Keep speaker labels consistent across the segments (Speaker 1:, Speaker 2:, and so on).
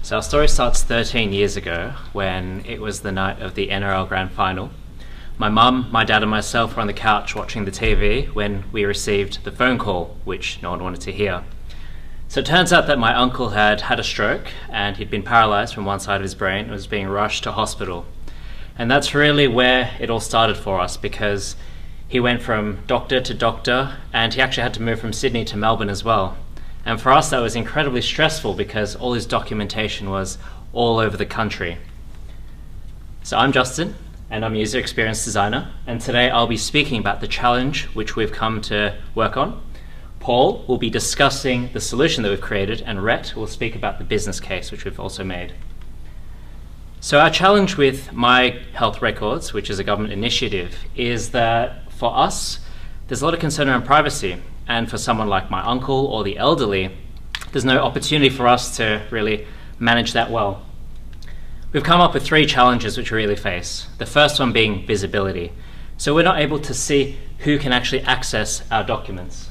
Speaker 1: So our story starts 13 years ago when it was the night of the NRL Grand Final. My mum, my dad and myself were on the couch watching the TV when we received the phone call, which no one wanted to hear. So it turns out that my uncle had had a stroke and he'd been paralysed from one side of his brain and was being rushed to hospital. And that's really where it all started for us, because he went from doctor to doctor and he actually had to move from Sydney to Melbourne as well. And for us that was incredibly stressful because all his documentation was all over the country. So I'm Justin and I'm a user experience designer, and today I'll be speaking about the challenge which we've come to work on. Paul will be discussing the solution that we've created, and Rhett will speak about the business case which we've also made. So our challenge with My Health Records, which is a government initiative, is that for us there's a lot of concern around privacy, and for someone like my uncle or the elderly there's no opportunity for us to really manage that well. We've come up with 3 challenges which we really face. The first one being visibility. So we're not able to see who can actually access our documents.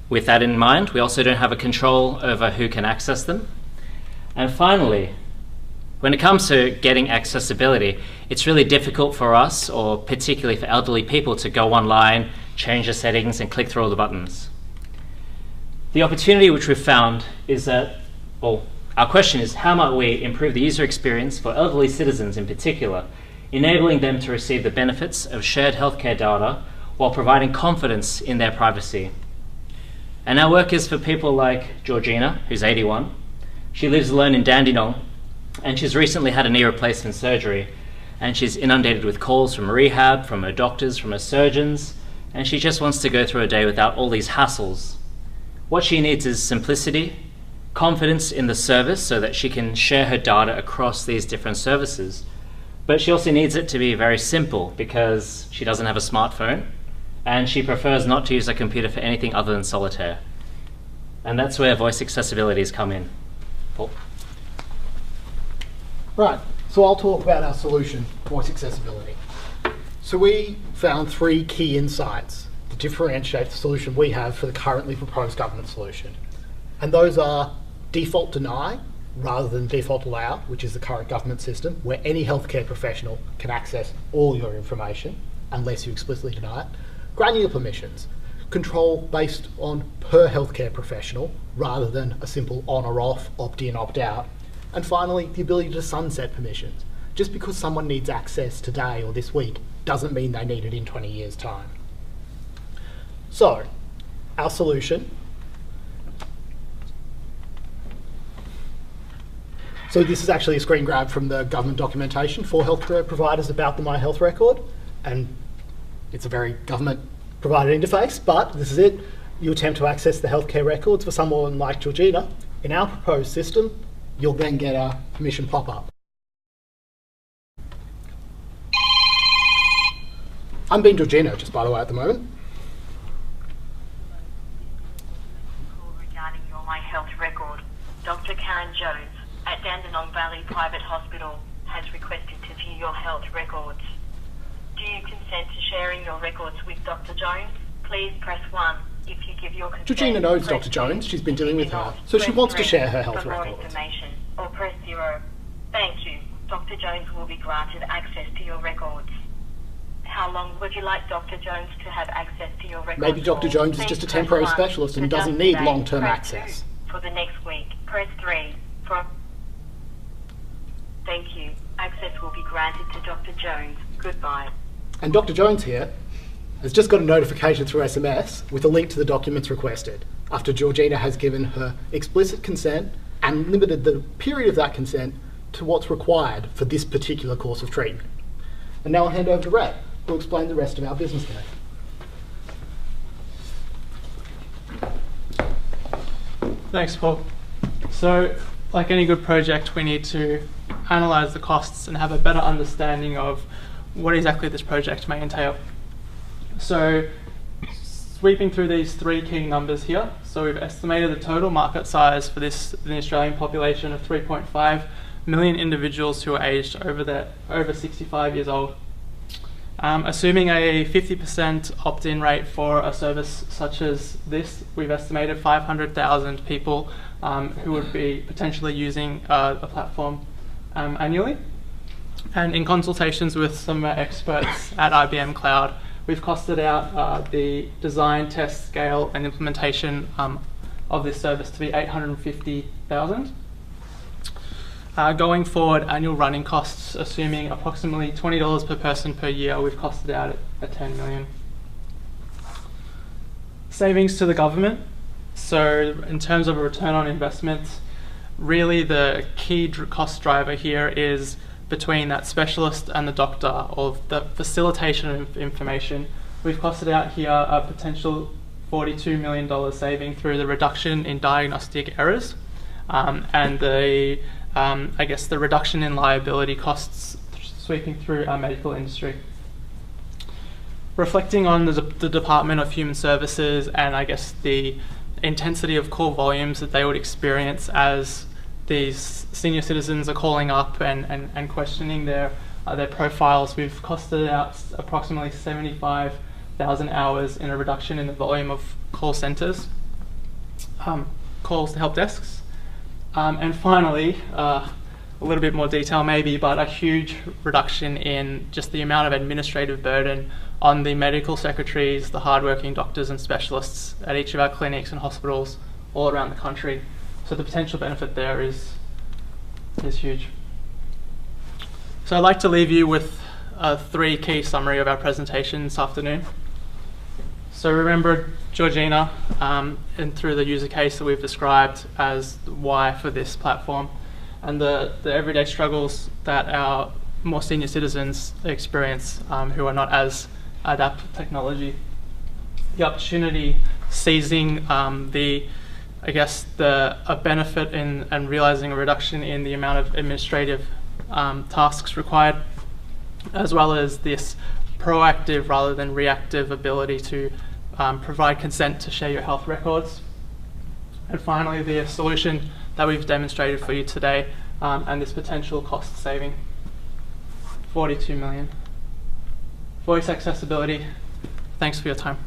Speaker 1: With that in mind, we also don't have a control over who can access them. And finally, when it comes to getting accessibility, it's really difficult for us, or particularly for elderly people, to go online, change the settings and click through all the buttons. The opportunity which we've found is that, well, our question is, how might we improve the user experience for elderly citizens in particular, enabling them to receive the benefits of shared healthcare data while providing confidence in their privacy? And our work is for people like Georgina, who's 81. She lives alone in Dandenong, and she's recently had a knee replacement surgery, and she's inundated with calls from rehab, from her doctors, from her surgeons, and she just wants to go through a day without all these hassles. What she needs is simplicity, confidence in the service so that she can share her data across these different services. But she also needs it to be very simple because she doesn't have a smartphone and she prefers not to use a computer for anything other than solitaire. And that's where voice accessibilities come in. Paul?
Speaker 2: Right, so I'll talk about our solution, voice accessibility. So we found 3 key insights to differentiate the solution we have for the currently proposed government solution. And those are default deny rather than default allow, which is the current government system, where any healthcare professional can access all your information unless you explicitly deny it. Granular permissions, control based on per healthcare professional rather than a simple on or off, opt in, opt out. And finally, the ability to sunset permissions. Just because someone needs access today or this week doesn't mean they need it in 20 years' time. So, our solution. So this is actually a screen grab from the government documentation for healthcare providers about the My Health Record, and it's a very government provided interface, but this is it. You attempt to access the healthcare records for someone like Georgina. In our proposed system, you'll then get a permission pop-up. I'm being Georgina, just by the way, at the moment.
Speaker 3: Regarding your My Health Record, Dr. Karen Jones at Dandenong Valley Private Hospital has requested to view your health records. Do you consent to sharing your records with Dr. Jones? Please press 1 if you give your consent.
Speaker 2: Georgina knows Dr. Jones, she's been dealing with her, so she wants to share her health records.
Speaker 3: Information, or press 0. Thank you. Dr. Jones will be granted access to your records. How long would you like Dr. Jones to have access to your records?
Speaker 2: Maybe Dr. Jones is just a temporary specialist and doesn't need long-term access.
Speaker 3: For the next week, press 3. Thank you. Access will be granted to Dr. Jones. Goodbye.
Speaker 2: And Dr. Jones here has just got a notification through SMS with a link to the documents requested, after Georgina has given her explicit consent and limited the period of that consent to what's required for this particular course of treatment. And now I'll hand over to Rhett, who'll explain the rest of our business case.
Speaker 4: Thanks, Paul. So, like any good project, we need to analyse the costs and have a better understanding of what exactly this project may entail. So, sweeping through these 3 key numbers here, so we've estimated the total market size for this in the Australian population of 3.5 million individuals who are aged over 65 years old. Assuming a 50% opt-in rate for a service such as this, we've estimated 500,000 people who would be potentially using a platform annually. And in consultations with some of our experts at IBM Cloud, we've costed out the design, test, scale, and implementation of this service to be $850,000. Going forward, annual running costs, assuming approximately $20 per person per year, we've costed out at $10 million. Savings to the government. So in terms of a return on investment, really the key cost driver here is between that specialist and the doctor, or the facilitation of information. We've costed out here a potential $42 million saving through the reduction in diagnostic errors and the I guess the reduction in liability costs sweeping through our medical industry. Reflecting on the Department of Human Services and I guess the intensity of call volumes that they would experience as these senior citizens are calling up and questioning their profiles, we've costed out approximately 75,000 hours in a reduction in the volume of call centres, calls to help desks. And finally, a little bit more detail maybe, but a huge reduction in just the amount of administrative burden on the medical secretaries, the hardworking doctors and specialists at each of our clinics and hospitals all around the country. So the potential benefit there is huge. So I'd like to leave you with a 3 key summary of our presentation this afternoon. So remember Georgina, and through the user case that we've described as why for this platform, and the everyday struggles that our more senior citizens experience who are not as adept to technology. The opportunity, seizing a benefit in and realizing a reduction in the amount of administrative tasks required, as well as this proactive rather than reactive ability to provide consent to share your health records. And finally, the solution that we've demonstrated for you today and this potential cost saving, $42 million. Voice accessibility. Thanks for your time.